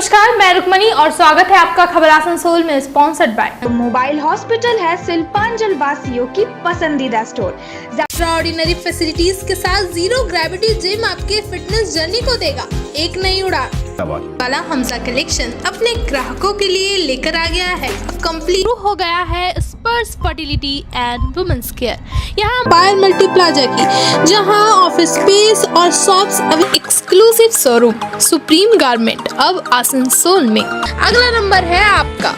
नमस्कार, मैं रुक्मणी और स्वागत है आपका खबर आसनसोल में स्पॉन्सर्ड बाय मोबाइल हॉस्पिटल है शिल्पांचल वासियों की पसंदीदा स्टोर। एक्स्ट्राऑर्डिनरी फैसिलिटीज के साथ जीरो ग्रेविटी जिम आपके फिटनेस जर्नी को देगा एक नई उड़ान वाला हमजा कलेक्शन अपने ग्राहकों के लिए लेकर आ गया है। कंप्लीट हो गया है स्पर्श फर्टिलिटी एंड वुमेन्स केयर यहाँ बायर मल्टी प्लाजा की, जहां ऑफिस स्पेस और शॉप्स अब एक्सक्लूसिव शोरूम सुप्रीम गारमेंट अब आसनसोल में। अगला नंबर है आपका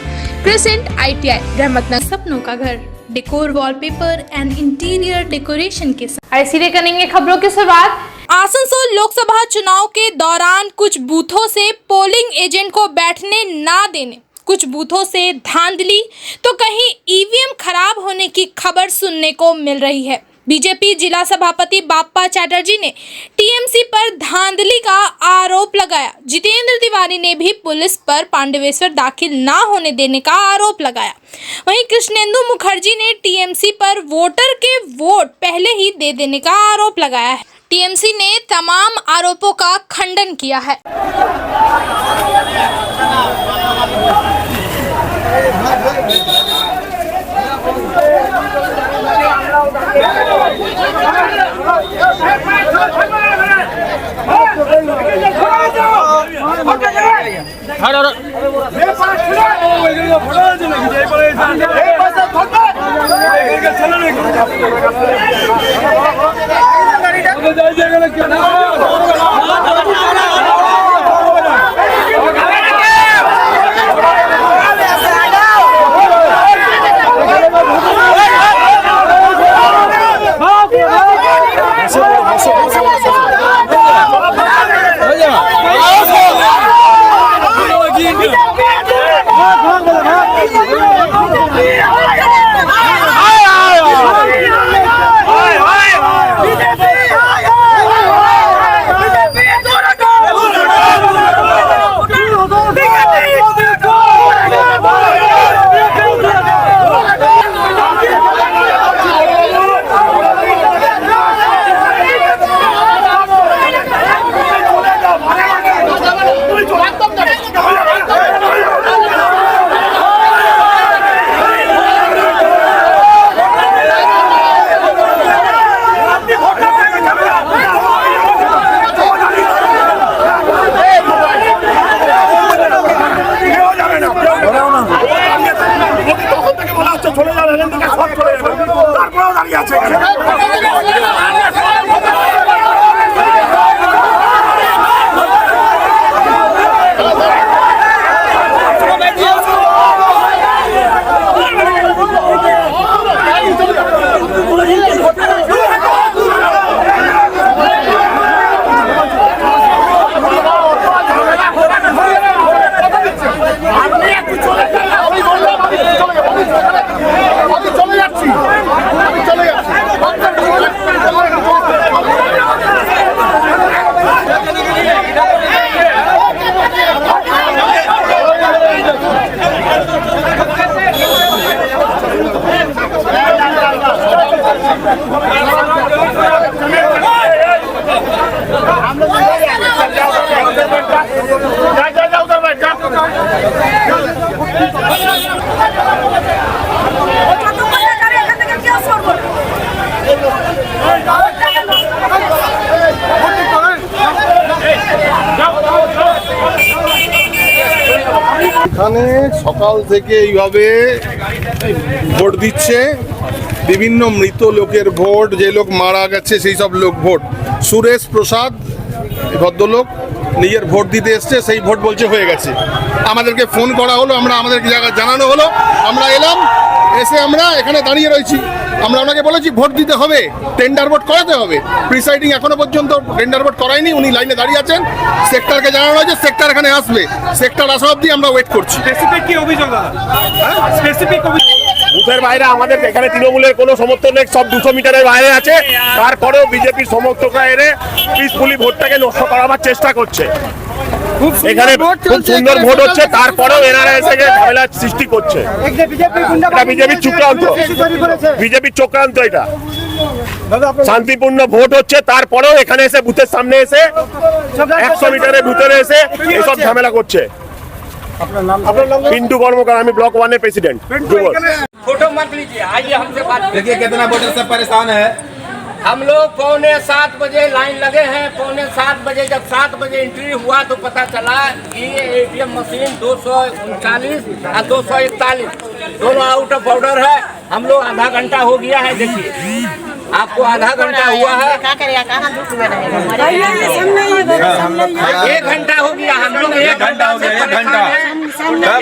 क्रिसेंट ITI रहमतनगर, सपनों का घर, decor wallpaper and interior decoration के साथ। इसीलिए करेंगे खबरों की शुरुआत। आसनसोल लोकसभा चुनाव के दौरान कुछ बूथों से पोलिंग एजेंट को बैठने ना देने, कुछ बूथों से धांधली तो कहीं EVM खराब होने की खबर सुनने को मिल रही है। बीजेपी जिला सभापति बाप्पा चैटर्जी ने TMC पर धांधली का आरोप लगाया। जितेंद्र तिवारी ने भी पुलिस पर पांडवेश्वर दाखिल ना होने देने का आरोप लगाया। वहीं कृष्णेंदु मुखर्जी ने TMC पर वोटर के वोट पहले ही दे देने का आरोप लगाया है। TMC ने तमाम आरोपों का खंडन किया है। এখানে সকাল থেকে এইভাবে ভোট দিচ্ছে, বিভিন্ন মৃত লোকের ভোট, যে লোক মারা গেছে সেই সব লোক ভোট। সুরেশ প্রসাদ ভদ্রলোক নিজের ভোট দিতে এসছে, সেই ভোট বলছে হয়ে গেছে। আমাদেরকে ফোন করা হলো, আমাদেরকে জানানো হলো, আমরা এলাম, এসে আমরা এখানে দাঁড়িয়ে রয়েছি। আমরা ওনাকে বলেছি ভোট দিতে হবে, টেন্ডার ভোট করাতে হবে। প্রিসাইডিং এখনো পর্যন্ত টেন্ডার ভোট করায়নি, উনি লাইনে দাঁড়িয়ে আছেন। সেক্টরকে জানানো হয়েছে, সেক্টর এখানে আসবে, সেক্টর আসা অবধি আমরা ওয়েট করছি। স্পেসিফিক কি অভিযোগ দাদা? স্পেসিফিক অভিযোগ বুথের বাইরে আমাদের এখানে তৃণমূলের কোনো সমর্থন নেই, সব 200 মিটারের বাইরে আছে। তারপরেও বিজেপির সমর্থকরা এনে পিসফুলি ভোটটাকে নষ্ট করাবার চেষ্টা করছে। এখানে খুব সুন্দর ভোট হচ্ছে, তারপরেও এনারা এসে ঝামেলা সৃষ্টি করছে। এটা বিজেপির চক্রান্ত, বিজেপির চক্রান্ত। এটা শান্তিপূর্ণ ভোট হচ্ছে, তারপরেও এখানে এসে বুথের সামনে এসে 100 মিটারের ভিতরে এসে এসব ঝামেলা করছে। पिंटू कर्मकार, আমি ব্লক 1 এর প্রেসিডেন্ট। फोटो मत लीजिए, आइए हमसे बात कीजिए। देखिए कितना वोटर सब परेशान है। हम लोग 6:45 बजे लाइन लगे हैं। 6:45 बजे जब 7 बजे एंट्री हुआ तो पता चला कि ये एटीएम मशीन 239 और 241 दोनों आउट ऑफ ऑर्डर है। हम लोग आधा घंटा हो गया है, देखिए आपको आधा घंटा हुआ है। क्या करेगा, कहाँ धूप में रहेगा? 1 घंटा हो गया, हम लोग 1 घंटा से परेशान हैं।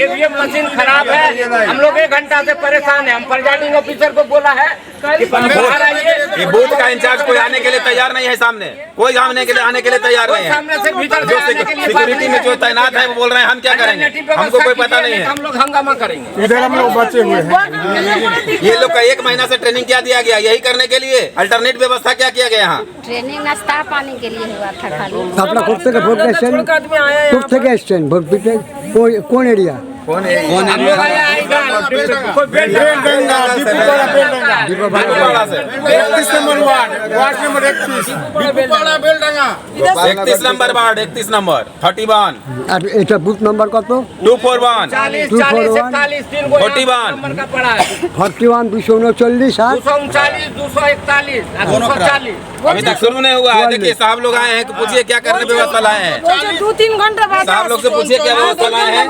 एटीएम मशीन खराब है, हम लोग 1 घंटा से परेशान है। हम प्रिजाइडिंग ऑफिसर को बोला है कि बाहर आइए। ये बूथ का इंचार्ज कोई आने के लिए तैयार नहीं है, सामने कोई आने के लिए तैयार नहीं है। सामने से भीतर जो सिक्योरिटी में जो तैनात है वो बोल रहे हैं हम क्या करेंगे, हमको कोई पता नहीं है। हम लोग हंगामा करेंगे। इधर हम लोग बचे हुए हैं। ये लोग का 1 महीना से ट्रेनिंग क्या दिया गया यही करने के लिए? अल्टरनेट व्यवस्था क्या किया गया यहाँ? ट्रेनिंग नाश्ता पानी के लिए हुआ था खाली। আপনারা কোথেকে ভোট দিচ্ছেন? কোথেকে এসছেন ভোট দিতে? কোন এরিয়া? कौन है? हम लोग आया है इधर, कोई बेलडंगा, दीपूपाड़ा से 31 number ward number 31 Dipupara Beldanga 31 number ward 31 number 31 আর এটা বুথ নাম্বার কত? 241 40 41 3 गो 41 नंबर का पड़ा है। 41 239 আর 239 241 और 240। अभी तक शुरू नहीं हुआ है। देखिए साहब लोग आए हैं, पूछिए क्या करने व्यवस्था लाए हैं। 2-3 घंटा बाद साहब लोग से पूछिए क्या व्यवस्था लाए हैं।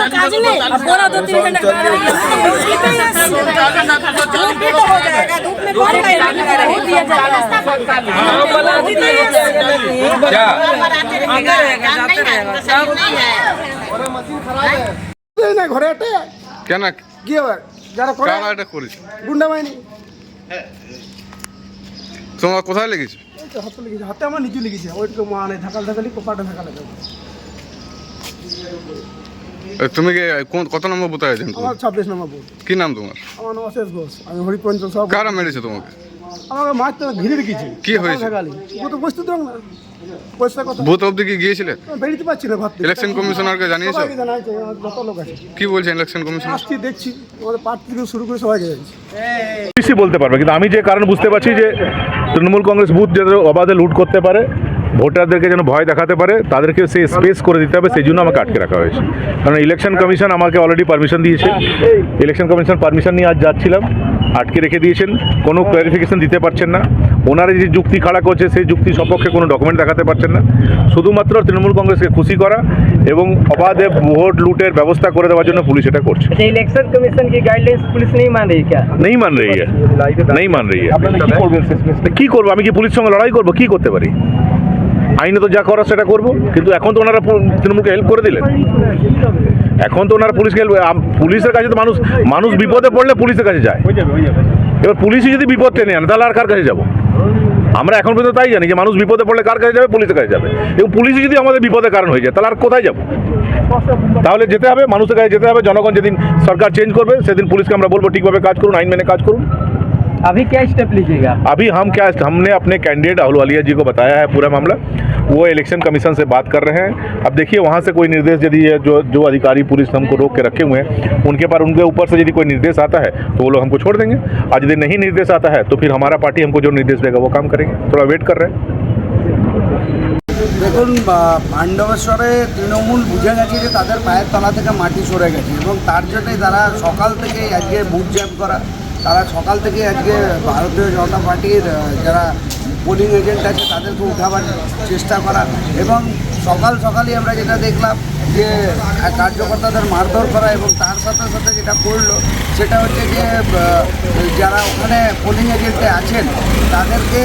काज नहीं, अब बोला 2-3 घंटा हो जाएगा। धूप में कौन दिया जाएगा? क्या ঘরে এটা কেন কি হবে যারা করে কারা এটা করেছে? গুন্ডা বাহিনী তোমরা কোথায় লেগেছে? হাতে লেগেছে, হাতে আমার নিজে লেগেছে। ওইটুকু মানে ঢাকালি কোপাটা ঢাকা লেগেছে। তুমি কি কত নম্বর বুথে আছেন? আমার 26 নম্বর বুথ। কি নাম তোমার? আমার নাম অশেষ ঘোষ, আমি হরিপঞ্চল সব। কারা মেরেছে তোমাকে? আমাকে মাছ তো ঘিরে রেখেছে। কি হয়েছে? ও তো বসতে দাও না, পয়সা কথা বুথ অবধি কি গিয়েছিলে? বেরিতে পাচ্ছি না ঘর থেকে। ইলেকশন কমিশনারকে জানিয়েছো? সবাইকে জানাইছে, আমার যত লোক আছে। কি বলছেন ইলেকশন কমিশনার? আসছি দেখছি, আমাদের প্রার্থী থেকে শুরু করে সবাইকে জানিয়েছি। বেশি বলতে পারবে, কিন্তু আমি যে কারণ বুঝতে পারছি যে তৃণমূল কংগ্রেস বুথ যাতে অবাধে লুট করতে পারে, ভোটারদেরকে যেন ভয় দেখাতে পারে, তাদেরকে সেই স্পেস করে দিতে হবে, সেই জন্য আমাকে আটকে রাখা হয়েছে। কারণ ইলেকশন কমিশন আমাকে অলরেডি পারমিশন দিয়েছে। ইলেকশন কমিশন পারমিশন নিয়ে আজ যাচ্ছিলাম, আটকে রেখে দিয়েছেন, কোনো ক্লারিফিকেশন দিতে পারছেন না। ওনারা যে যুক্তি খাড়া করছে সেই যুক্তি সপক্ষে কোনো ডকুমেন্ট দেখাতে পারছেন না। শুধুমাত্র তৃণমূল কংগ্রেসকে খুশি করা এবং অবাধে ভোট লুটের ব্যবস্থা করে দেওয়ার জন্য পুলিশ এটা করছে। इलेक्शन कमीशन की गाइडलाइंस पुलिस नहीं मान रही क्या? नहीं मान रही है, नहीं मान रही है। কি করবো আমি? কি পুলিশের সঙ্গে লড়াই করবো? কি করতে পারি? আইনে তো যা করার সেটা করবো, কিন্তু এখন তো ওনারা তৃণমূলকে হেল্প করে দিলেন। এখন তো ওনারা পুলিশকে পুলিশের কাছে তো মানুষ বিপদে পড়লে পুলিশের কাছে যায়। এবার পুলিশই যদি বিপদ টেনে আনে তাহলে আর কার কাছে যাবো? আমরা এখন পর্যন্ত তাই জানি যে মানুষ বিপদে পড়লে কার কাছে যাবে? পুলিশের কাছে যাবে। এবং পুলিশই যদি আমাদের বিপদের কারণ হয়ে যায় তাহলে আর কোথায় যাবো? তাহলে যেতে হবে মানুষের কাছে যেতে হবে। জনগণ যেদিন সরকার চেঞ্জ করবে সেদিন পুলিশকে আমরা বলবো ঠিকভাবে কাজ করুন, আইন মেনে কাজ করুন। अभी क्या स्टेप लीजिएगा? अभी हमने अपने कैंडिडेट अहलुवालिया जी को बताया है पूरा मामला। वो इलेक्शन कमीशन से बात कर रहे हैं। अब देखिए वहाँ से कोई निर्देश यदि जो अधिकारी पुलिस हमको रोक के रखे हुए हैं उनके ऊपर से यदि कोई निर्देश आता है तो वो लोग हमको छोड़ देंगे। आज यदि नहीं निर्देश आता है तो फिर हमारा पार्टी हमको जो निर्देश देगा वो काम करेंगे। थोड़ा वेट कर रहे हैं। দেখুন পাণ্ডবেশ্বরে তৃণমূল বুঝে গেছে যে তাদের পায়ের তলা থেকে মাটি সরে গেছে এবং তার জন্যই তারা সকাল থেকে আজকে বুথ জ্যাম করা, তারা সকাল থেকে আজকে ভারতীয় জনতা পার্টির যারা পোলিং এজেন্ট আছে তাদেরকে উঠাবার চেষ্টা করা এবং সকালই আমরা যেটা দেখলাম যে কার্যকর্তাদের মারধর করা এবং তার সাথে সাথে যেটা করলো সেটা হচ্ছে যে যারা ওখানে পোলিং এজেন্টে আছেন তাদেরকে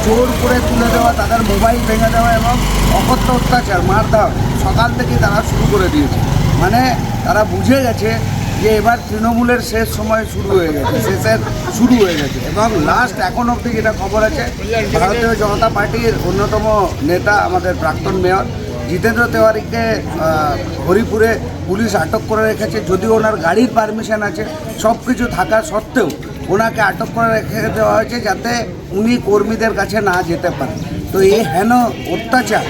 জোর করে তুলে দেওয়া, তাদের মোবাইল ভেঙে দেওয়া এবং অকথ্য অত্যাচার মারধর সকাল থেকেই তারা শুরু করে দিয়েছে। মানে তারা বুঝে গেছে যে এবার তৃণমূলের শেষ সময় শুরু হয়ে গেছে এবং লাস্ট এখন অবধি যেটা খবর আছে ভারতীয় জনতা পার্টির অন্যতম নেতা আমাদের প্রাক্তন মেয়র জিতেন্দ্র তেওয়ারিকে হরিপুরে পুলিশ আটক করে রেখেছে। যদিও ওনার গাড়ির পারমিশন আছে, সব কিছু থাকা সত্ত্বেও ওনাকে আটক করে রেখে দেওয়া হয়েছে যাতে উনি কর্মীদের কাছে না যেতে পারেন। তো এই হেন অত্যাচার,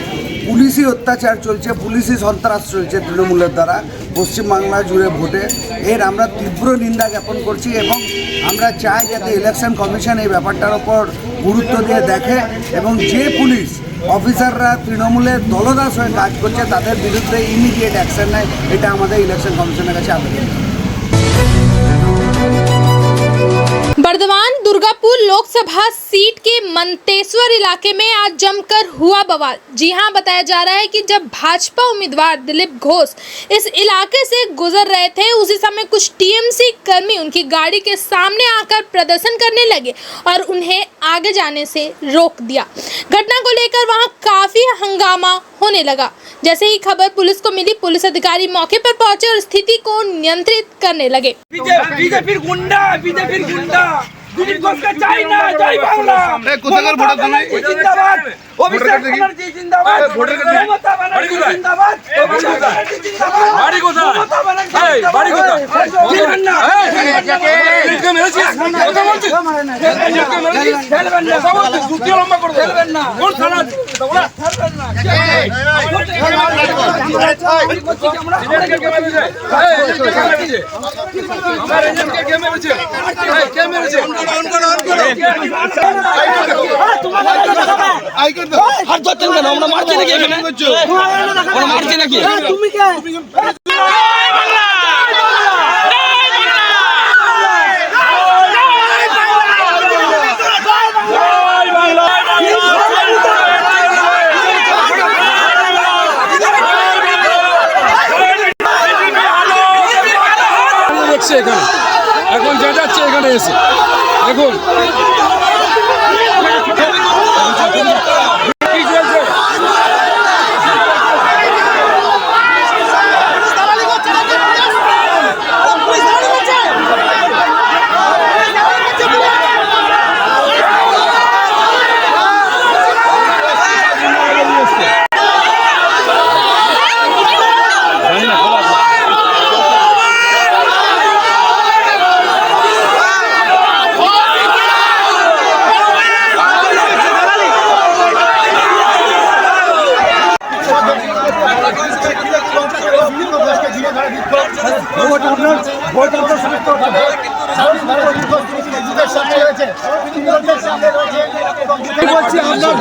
পুলিশি অত্যাচার চলছে, পুলিশি সন্ত্রাস চলছে তৃণমূলের দ্বারা পশ্চিমবাংলা জুড়ে ভোটে, এর আমরা তীব্র নিন্দা জ্ঞাপন করছি এবং আমরা চাই যাতে ইলেকশন কমিশন এই ব্যাপারটার ওপর গুরুত্ব দিয়ে দেখে এবং যে পুলিশ অফিসাররা তৃণমূলের দলদাস হয়ে কাজ করছে, তাদের বিরুদ্ধে ইমিডিয়েট অ্যাকশন নেয়, এটা আমাদের ইলেকশন কমিশনের কাছে আবেদন। बर्दवान दुर्गापुर लोकसभा सीट के मंतेश्वर इलाके में आज जमकर हुआ बवाल। जी हां, बताया जा रहा है कि जब भाजपा उम्मीदवार दिलीप घोष इस इलाके से गुजर रहे थे, उसी समय कुछ टीएमसी कर्मी उनकी गाड़ी के सामने आकर प्रदर्शन करने लगे और उन्हें आगे जाने से रोक दिया। घटना को लेकर वहां काफी हंगामा होने लगा। जैसे ही खबर पुलिस को मिली, पुलिस अधिकारी मौके पर पहुंचे और स्थिति को नियंत्रित करने लगे। বিজেপির গুন্ডা দিলীপ ঘোষকে চাই না, জয় বাংলা। কোথাকার ভোটার তুমি? জিন্দাবাদ, অভিষেক ব্যানার্জি জিন্দাবাদ, মমতা ব্যানার্জি জিন্দাবাদ, অভিষেক ব্যানার্জি জিন্দাবাদ। বাড়ি কোথায়? এই বাড়ি কোথায়? খেলবেন না, কে মেরেছিস? কথা বলছিস? খেলবেন না, যুক্তি লম্বা করে খেলবেন না। কোন থানা? তোমরা খেলবেন না। কে মেরেছে? হাত ধরছেন কেন? আমরা মারছি নাকি এখানে? আমরা মারছি নাকি? তুমি কে? এখানে এখন যা যাচ্ছে এখানে এসে এখন কি চলছে?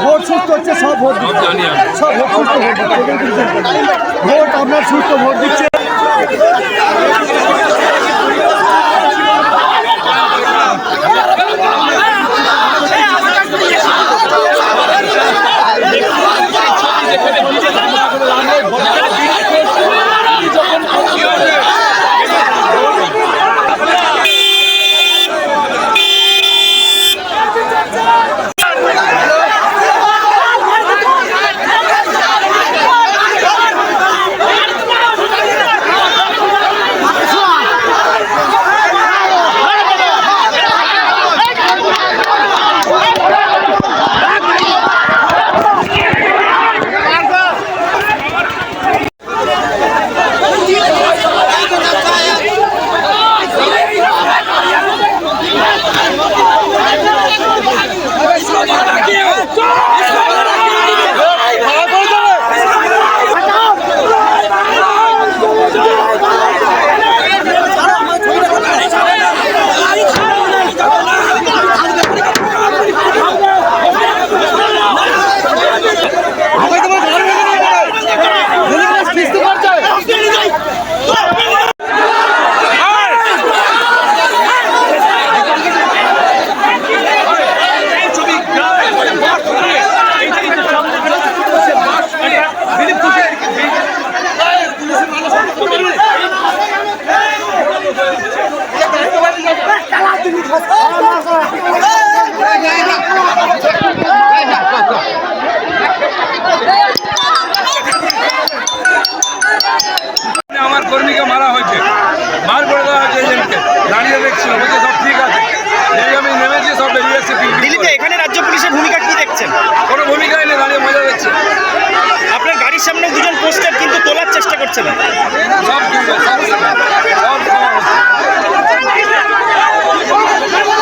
ভোট সুস্থ হচ্ছে, সব ভোট ভোট আপনার সুস্থ ভোট দিচ্ছে। আমার কর্মীকে মারা হয়েছে, মার করে দেওয়া হয়েছে, এজেন্টকে দাঁড়িয়ে দেখছিল, বলছে সব ঠিক আছে। এই আমি নেমেছি, সব বেরিয়ে এসেছে। দিল্লিতে এখানে রাজ্য পুলিশের ভূমিকা কি দেখছেন? কোনো ভূমিকাই নেই, দাঁড়িয়ে মজা দেখছে। আপনার গাড়ির সামনে দুজন পোস্টার কিন্তু তোলার চেষ্টা করছে না। সব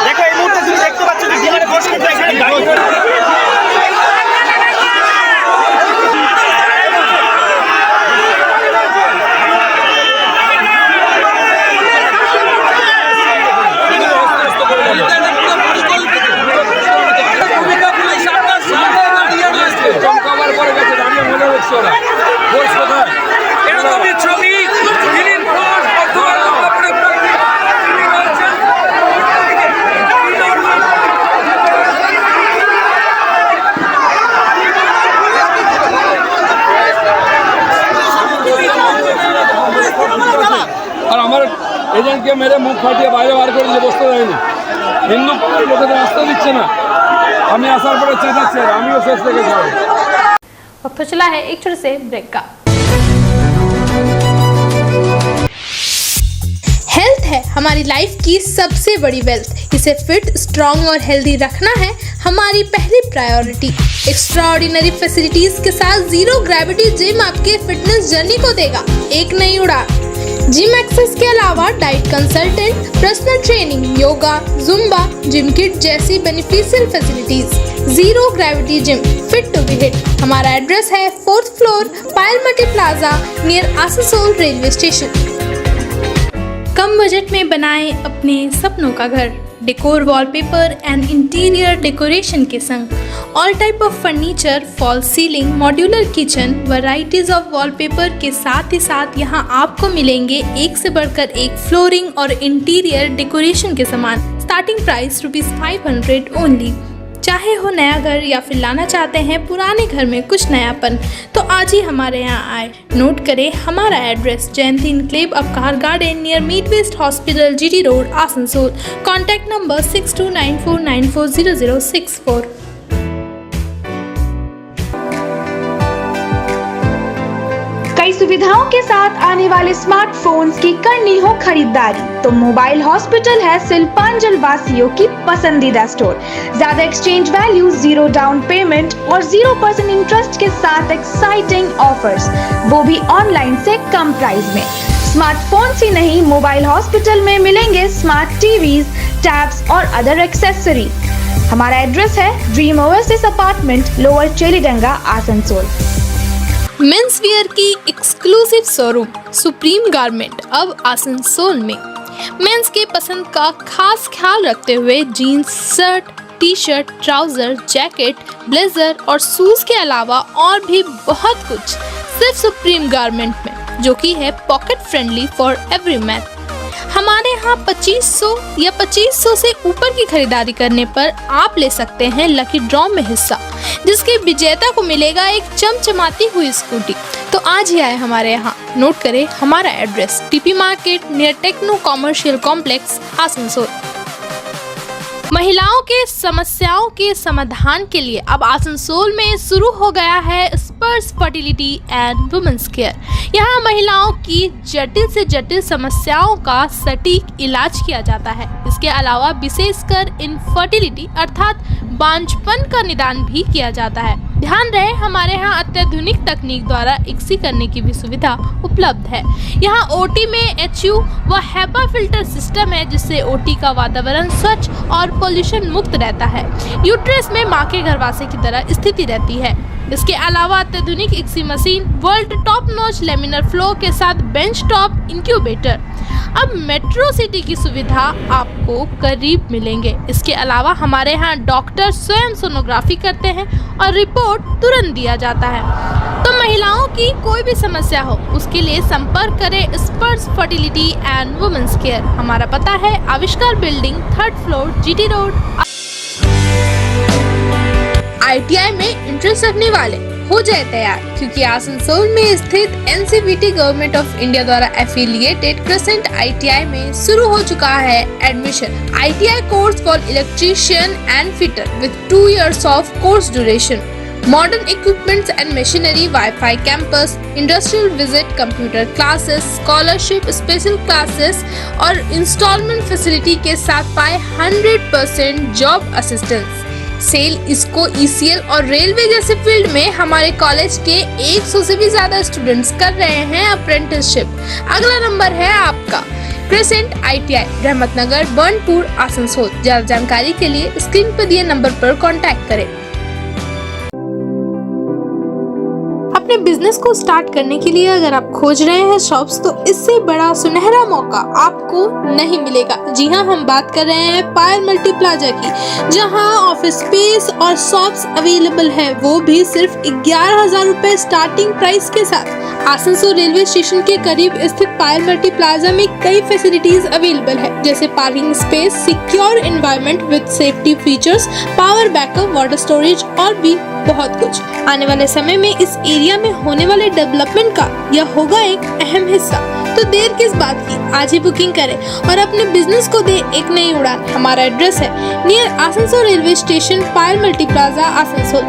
দেখো এই মুহূর্তে তুমি দেখতে পাচ্ছ যে দিনের ঘোষ কিন্তু এখানে গাড়ি চমকাবো আমার এজেন্টকে মেরে মুখ ফাটিয়ে বাইরে বার করে দিয়ে বসতে দেয়নি। হিন্দু লোকেদের আসতে দিচ্ছে না। আমি আসার পরে চেঁচাচ্ছে, আমিও শেষ থেকে যাবো। वक्त चला है एक छोटे से ब्रेक का। हेल्थ है हमारी लाइफ की सबसे बड़ी वेल्थ। इसे फिट, स्ट्रॉन्ग और हेल्दी रखना है हमारी पहली प्रायोरिटी। एक्स्ट्राऑर्डिनरी फैसिलिटीज के साथ जीरो ग्रेविटी जिम आपके फिटनेस जर्नी को देगा एक नई उड़ान। जिम एक्सेस के अलावा diet consultant, personal training, yoga, zumba, gym kit जैसी beneficial facilities. Zero gravity gym, fit to be hit. हमारा एड्रेस है 4th floor, Payal multi plaza, near Asansol railway station. कम बजट में बनाएं अपने सपनों का घर। Decor, wallpaper and interior decoration के संग all type of furniture, fall ceiling, modular kitchen, varieties of wallpaper के साथ ही साथ यहाँ आपको मिलेंगे एक से बढ़कर एक फ्लोरिंग और इंटीरियर डेकोरेशन के सामान। Starting price ₹500 only. चाहे हो नया घर या फिर लाना चाहते हैं पुराने घर में कुछ नयापन, तो आज ही हमारे यहाँ आए। नोट करें हमारा address, Jayanti enclave Avkar garden, near meet west hospital, GT road, Asansol. Contact number 6294940064। कई सुविधाओं के साथ आने वाले स्मार्टफोन्स की करनी हो खरीदारी तो मोबाइल हॉस्पिटल है शिल्पांचल वासियों की पसंदीदा स्टोर। ज्यादा एक्सचेंज वैल्यू, 0 डाउन पेमेंट और 0% इंटरेस्ट के साथ एक्साइटिंग ऑफर्स, वो भी ऑनलाइन से कम प्राइस में। स्मार्टफोन्स ही नहीं, मोबाइल हॉस्पिटल में मिलेंगे स्मार्ट टीवीज, टैब्स और अदर एक्सेसरी। हमारा एड्रेस है dream oasis apartment, lower Chelidanga, Asansol. Men's wear की एक्सक्लूसिव शोरूम सुप्रीम गारमेंट अब आसनसोल में। मेंस के पसंद का खास ख्याल रखते हुए jeans, shirt, T shirt, trouser, jacket, blazer और शूज के अलावा और भी बहुत कुछ सिर्फ सुप्रीम गारमेंट में, जो कि है pocket friendly for every man. हमारे यहाँ 2500 या 2500 से ऊपर की खरीदारी करने पर आप ले सकते हैं लकी ड्रॉ में हिस्सा, जिसके विजेता को मिलेगा एक चमचमाती हुई स्कूटी। तो आज ही आए हमारे यहाँ। नोट करें हमारा address, TP market, near techno commercial complex, Asansol. महिलाओं के समस्याओं के समाधान के लिए अब आसनसोल में शुरू हो गया है स्पर्श फर्टिलिटी एंड वुमेन्स केयर। यहाँ महिलाओं की जटिल से जटिल समस्याओं का सटीक इलाज किया जाता है। इसके अलावा विशेषकर इनफर्टिलिटी अर्थात बांझपन का निदान भी किया जाता है। ध्यान रहे हमारे यहाँ अत्याधुनिक तकनीक द्वारा इक्सी करने की भी सुविधा उपलब्ध है। यहाँ ओटी में HU व हेपा फिल्टर सिस्टम है, जिससे ओटी का वातावरण स्वच्छ और पोल्यूशन मुक्त रहता है। यूट्रस में माँ के गर्भाशय की तरह स्थिति रहती है। इसके अलावा अत्याधुनिक ICSI machine, world top notch laminar flow के साथ बेंच टॉप इंक्यूबेटर। अब मेट्रो सिटी की सुविधा आपको करीब मिलेंगे। इसके अलावा हमारे यहाँ डॉक्टर स्वयं सोनोग्राफी करते हैं और रिपोर्ट तुरंत दिया जाता है। तो महिलाओं की कोई भी समस्या हो उसके लिए संपर्क करें स्पर्श फर्टिलिटी एंड वुमेन्स केयर। हमारा पता है आविष्कार building, 3rd floor, GT road. ITI में इंटरेस्ट रखने वाले हो जाए तैयार, क्योंकि आसनसोल में स्थित NCVT गवर्नमेंट ऑफ इंडिया द्वारा एफिलिएटेड क्रेसेंट ITI में शुरू हो चुका है admission. ITI course for electrician and fitter with 2 years of course duration, modern equipments and machinery, wifi campus, industrial visit, computer classes, scholarship, special classes और instalment facility के साथ पाए 100% जॉब असिस्टेंस। सेल, इसको ECL और railway जैसे field में हमारे college के 100 से भी ज्यादा स्टूडेंट्स कर रहे हैं अप्रेंटिसशिप। अगला नंबर है आपका क्रेसेंट ITI, रहमतनगर, बर्नपुर, आसनसोल। ज्यादा जानकारी के लिए स्क्रीन पर दिए नंबर पर कांटेक्ट करें। अपने बिजनेस को स्टार्ट करने के लिए अगर आप खोज रहे हैं शॉप्स, तो इससे बड़ा सुनहरा मौका आपको नहीं मिलेगा। जी हाँ, हम बात कर रहे हैं पायल मल्टी प्लाजा की, जहाँ ऑफिस स्पेस और शॉप्स अवेलेबल है, वो भी सिर्फ 11,000 रुपए स्टार्टिंग प्राइस के साथ। आसनसोल रेलवे स्टेशन के करीब स्थित पायल मल्टी प्लाजा में कई फैसिलिटीज अवेलेबल है, जैसे parking space, secure environment with safety features, power backup, water storage और भी बहुत कुछ। आने वाले समय में इस एरिया में होने वाले डेवलपमेंट का यह होगा एक अहम हिस्सा। तो देर किस बात की, आज ही बुकिंग करें और अपने बिजनेस को दे एक नई उड़ान। हमारा एड्रेस है नियर आसनसोल रेलवे स्टेशन, पायल मल्टी प्लाजा, आसनसोल।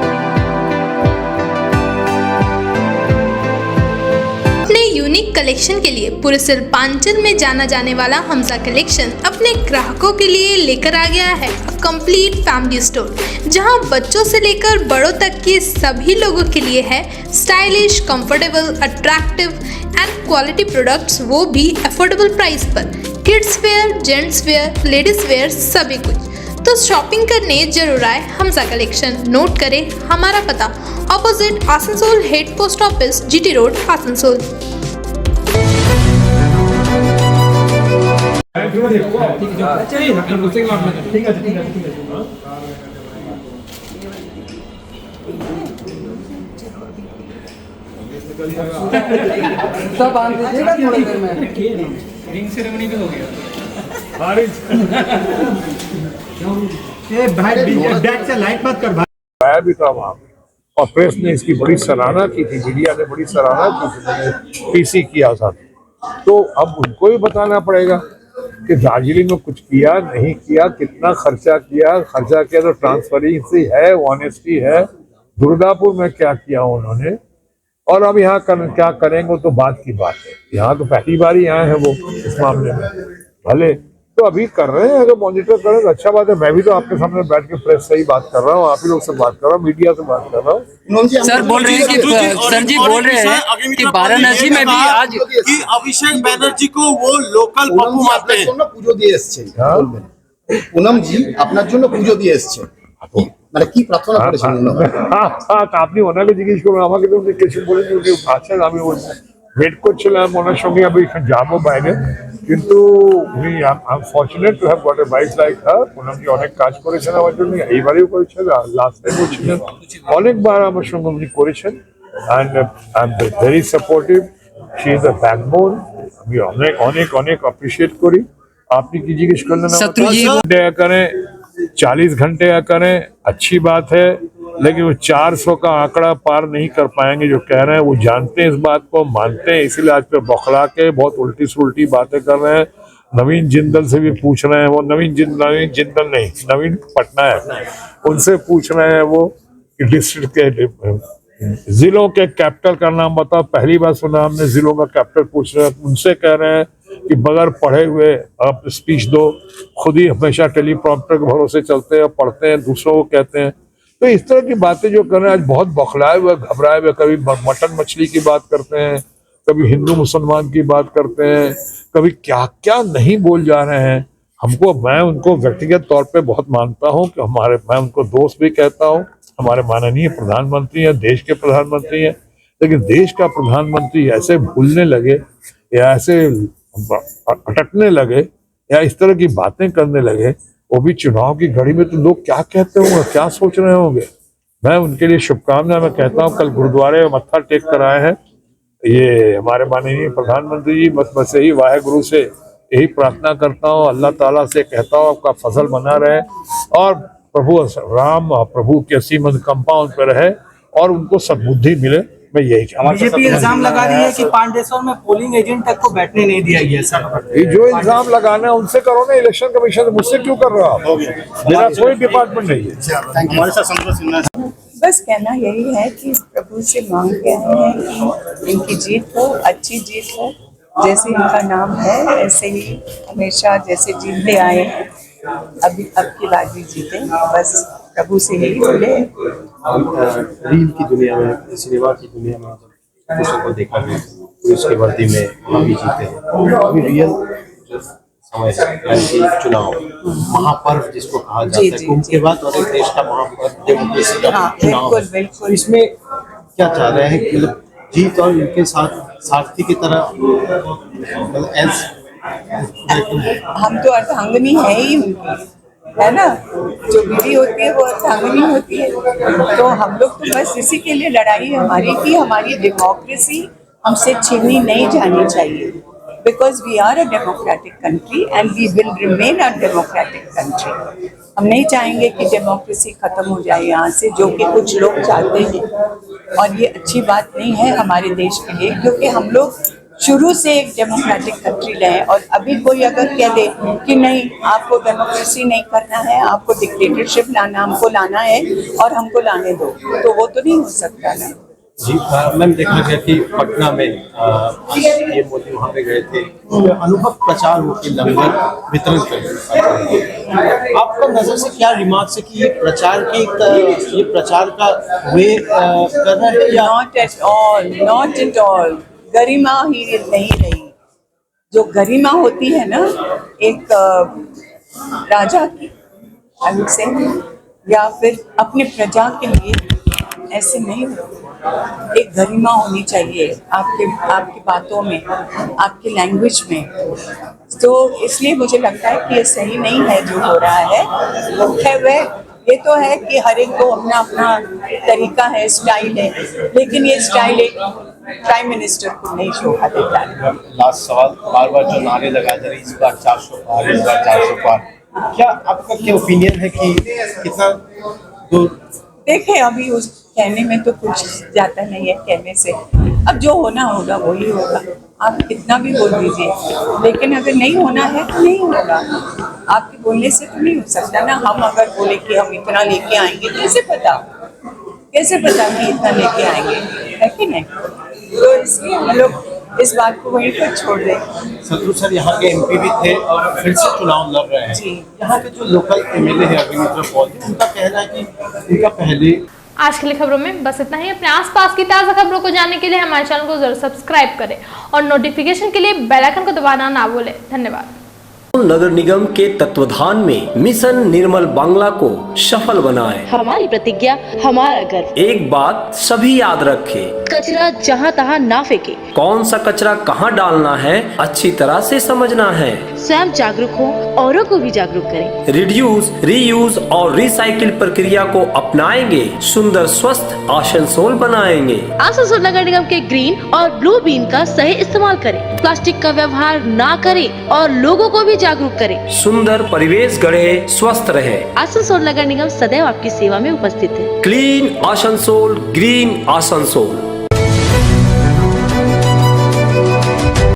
अपने यूनिक कलेक्शन के लिए पूरे शिल्पांचल में जाना जाने वाला हमजा कलेक्शन अपने ग्राहकों के लिए लेकर आ गया है कंप्लीट फैमिली स्टोर, जहां बच्चों से लेकर बड़ों तक के सभी लोगों के लिए है stylish, comfortable, attractive and quality products, वो भी अफोर्डेबल प्राइस पर। Kids where, gents wear, ladies wear, सभी कुछ। तो शॉपिंग करने जरूर आए हमजा कलेक्शन। नोट करें हमारा पता, opposite Asansol head post office, GT road, Asansol. सब बांध दीजिएगा थोड़ी देर में। रिंग सेरेमनी भी हो गया। बैक से लाइट मत कर भाई। आया भी था वहाँ और प्रेस ने इसकी बड़ी सराहना की थी, मीडिया ने बड़ी सराहना की थी, पीसी किया था। तो अब उनको भी बताना पड़ेगा कि दार्जिलिंग में कुछ किया नहीं किया, कितना खर्चा किया तो ट्रांसपेरेंसी है, ऑनेस्टी है। दुर्गापुर में क्या किया उन्होंने और अब यहाँ क्या करेंगे तो बात की बात है। यहाँ तो पहली बार ही आए हैं वो इस मामले में, भले तो अभी कर रहे हैं, अगर मॉनिटर करें तो अच्छा बात है। मैं भी तो आपके सामने बैठ के प्रेस से ही बात कर रहा हूँ, आप ही लोग से बात कर रहा हूँ, मीडिया से बात कर रहा हूँ। सर बोल रहे हैं कि सर जी बोल रहे हैं कि वाराणसी में भी आज कि अभिषेक बैनर्जी को वो लोकल पप्पू मानते हैं। পুজো দিয়ে এসেছেন বলবেন পুনম জি আপনার জন্য পুজো দিয়ে এসেছেন, মানে কি প্রার্থনা করেছেন? আপনি ওনাকে জিজ্ঞেস করুন, আমাকে তো কিছু বলেনি। উনি আছেন, আমি ওয়েট করছিলাম ওনার সঙ্গে, আমি যাবো বাইরে, কিন্তু উনি fortunate to have got a wife like her. উনি অনেক কাজ করেছেন আমার জন্য, এইবারেও করেছেন, লাস্ট টাইমও ছিলেন, অনেকবার আমার সঙ্গে উনি করেছেন। And I am very supportive, she is the backbone. আমি অনেক অনেক অনেক অ্যাপ্রিशिएट করি। আপনি কি জিজ্ঞেস করলেন? 40 घंटे या करें अच्छी बात है, लेकिन वो 400 का आंकड़ा पार नहीं कर पाएंगे जो कह रहे हैं। वो जानते हैं इस बात को, मानते हैं, इसलिए आज पे बौखला के बहुत उल्टी सुल्टी बातें कर रहे हैं। नवीन जिंदल से भी पूछ रहे हैं, वो नवीन जिंदल नहीं, नवीन पटनायक, उनसे पूछ रहे हैं वो कि डिस्ट्रिक्ट के जिलों के कैपिटल का नाम बताओ। पहली बार सुना हमने जिलों का कैपिटल पूछ रहे हैं। उनसे कह रहे हैं कि बगैर पढ़े हुए आप स्पीच दो, खुद ही हमेशा टेलीप्रॉम्प्टर के भरोसे चलते हैं, पढ़ते हैं, दूसरों को कहते हैं। तो इस तरह की बातें जो कर रहे हैं, आज बहुत बौखलाए हुए, घबराए हुए, कभी मटन मछली की बात करते हैं, कभी हिंदू मुसलमान की बात करते हैं, कभी क्या क्या नहीं बोल जा रहे हैं। हमको, मैं उनको व्यक्तिगत तौर पे बहुत मानता हूँ कि मैं उनको दोस्त भी कहता हूँ, हमारे माननीय प्रधानमंत्री हैं, देश के प्रधानमंत्री हैं, लेकिन देश का प्रधानमंत्री ऐसे भूलने लगे या ऐसे अटकने लगे या इस तरह की बातें करने लगे, वो भी चुनाव की घड़ी में, तो लोग क्या कहते होंगे, क्या सोच रहे होंगे। मैं उनके लिए शुभकामनाएं मैं कहता हूँ। कल गुरुद्वारे में मत्था टेक कर आए हैं ये हमारे माननीय प्रधानमंत्री जी। बस यही वाहेगुरु से यही प्रार्थना करता हूँ, अल्लाह ताला से कहता हूँ आपका फजल बना रहे और प्रभु राम प्रभु के असीम कंपाउंड पर रहे और उनको सद्बुद्धि मिले। मैं यही बीजेपी इल्जाम लगा रही है कि पांडेश्वर में पोलिंग एजेंट तक को बैठने नहीं दिया गया। सर ये जो इल्जाम लगाना है उनसे करो ना, इलेक्शन कमीशन, मुझसे क्यों कर रहा हो? मेरा कोई डिपार्टमेंट नहीं है। बस कहना यही है कि प्रभु से मांग के आए हैं कि इनकी जीत हो, अच्छी जीत हो। जैसे इनका नाम है ऐसे ही हमेशा जैसे जीतते आए हैं, अभी अब की बार भी जीते। बस प्रभु से यही बोले। रील की दुनिया में, सिनेमा की दुनिया में पुरुषों को देखा गया, पुलिस की वर्दी में वहाँ भी जीते हैं। अभी रियल समय है चुनाव, महापर्व जिसको कहा जाता है, कुंभ के बाद और एक देश का महापर्व डेमोक्रेसी का चुनाव। बिल्कुल। इसमें क्या चाह रहे हैं कि जीत और इनके साथ सारथी की तरह हम तो अर्धांगिनी है ही उनकी, है ना। जो बीवी होती है वो अर्धांगिनी होती है। तो हम लोग तो बस इसी के लिए लड़ाई है हमारी कि हमारी डेमोक्रेसी हमसे छीनी नहीं जानी चाहिए। because we are a democratic country and we will remain a democratic country. हम नहीं चाहेंगे कि डेमोक्रेसी खत्म हो जाए यहाँ से, जो कि कुछ लोग चाहते हैं, और ये अच्छी बात नहीं है हमारे देश के लिए, क्योंकि हम लोग शुरू से एक डेमोक्रेटिक कंट्री रहे। और अभी कोई अगर कह दे कि नहीं आपको डेमोक्रेसी नहीं करना है, आपको डिक्टेटरशिप लाना, हमको लाना है और हमको लाने दो, तो वो तो नहीं हो सकता ना। जी मैम, देखा गया कि पटना में ये मोदी वहाँ पे गए थे, अनुभव प्रचार हो के लंगर वितरण कर, आपका नजर से क्या रिमार्क्स है कि ये प्रचार का वे कर रहे हैं या? Not at all. गरिमा ही नहीं रही। जो गरिमा होती है ना एक राजा की, आई वुड से, या फिर अपने प्रजा के लिए, ऐसे नहीं होती। एक गरिमा होनी चाहिए आपकी बातों में, आपकी लैंग्वेज में। तो इसलिए मुझे लगता है कि ये सही नहीं है जो हो रहा है। खैर ये तो है कि हर एक को अपना अपना तरीका है, स्टाइल है, लेकिन ये स्टाइल एक प्राइम मिनिस्टर को नहीं शोभा देता है। लास्ट सवाल, बार जो नारे लगाए जा रहे हैं, इस बार 400 पार, इस बार 400 पार, क्या आपका क्या ओपिनियन है कि कितना दूर? देखें, अभी उस कहने में तो कुछ जाता नहीं है, कहने से अब जो होना होगा वही होगा। आप कितना भी बोल दीजिए, लेकिन अगर नहीं होना है तो नहीं होगा। आपके बोलने से तो नहीं हो सकता ना। हम अगर बोले कि हम इतना लेके आएंगे, कैसे पता कि इतना लेके आएंगे, है कि नहीं? तो इसलिए हम लोग इस बात को वहीं पर छोड़ दें। शत्रु सर यहाँ के एमपी भी थे और फिर से चुनाव लड़ रहे हैं। जी। यहाँ के जो लोकल एमएलए है अग्निमित्र पॉल, उनका कहना है कि उनका पहले। आज के लिए खबरों में बस इतना ही। अपने आसपास की ताज़ा खबरों को जानने के लिए हमारे चैनल को जरूर सब्सक्राइब करें और नोटिफिकेशन के लिए बेल आइकन को दबाना ना भूलें। धन्यवाद। नगर निगम के तत्वाधान में मिशन निर्मल बांग्ला को सफल बनाएं। हमारी प्रतिज्ञा, हमारा गर्व। एक बात सभी याद रखें, कचरा जहाँ तहाँ ना फेंके। कौन सा कचरा कहाँ डालना है अच्छी तरह से समझना है। स्वयं जागरूक हो, औरों को भी जागरूक करें। रिड्यूस, रीयूज और रिसाइकिल प्रक्रिया को अपनाएंगे, सुंदर स्वस्थ आसनसोल बनाएंगे। आसनसोल नगर निगम के ग्रीन और ब्लू बीन का सही इस्तेमाल करें, प्लास्टिक का व्यवहार ना करें और लोगों को भी जागरूक करें। सुंदर परिवेश गढ़े, स्वस्थ रहे। आसनसोल नगर निगम सदैव आपकी सेवा में उपस्थित है। Clean Asansol, green Asansol.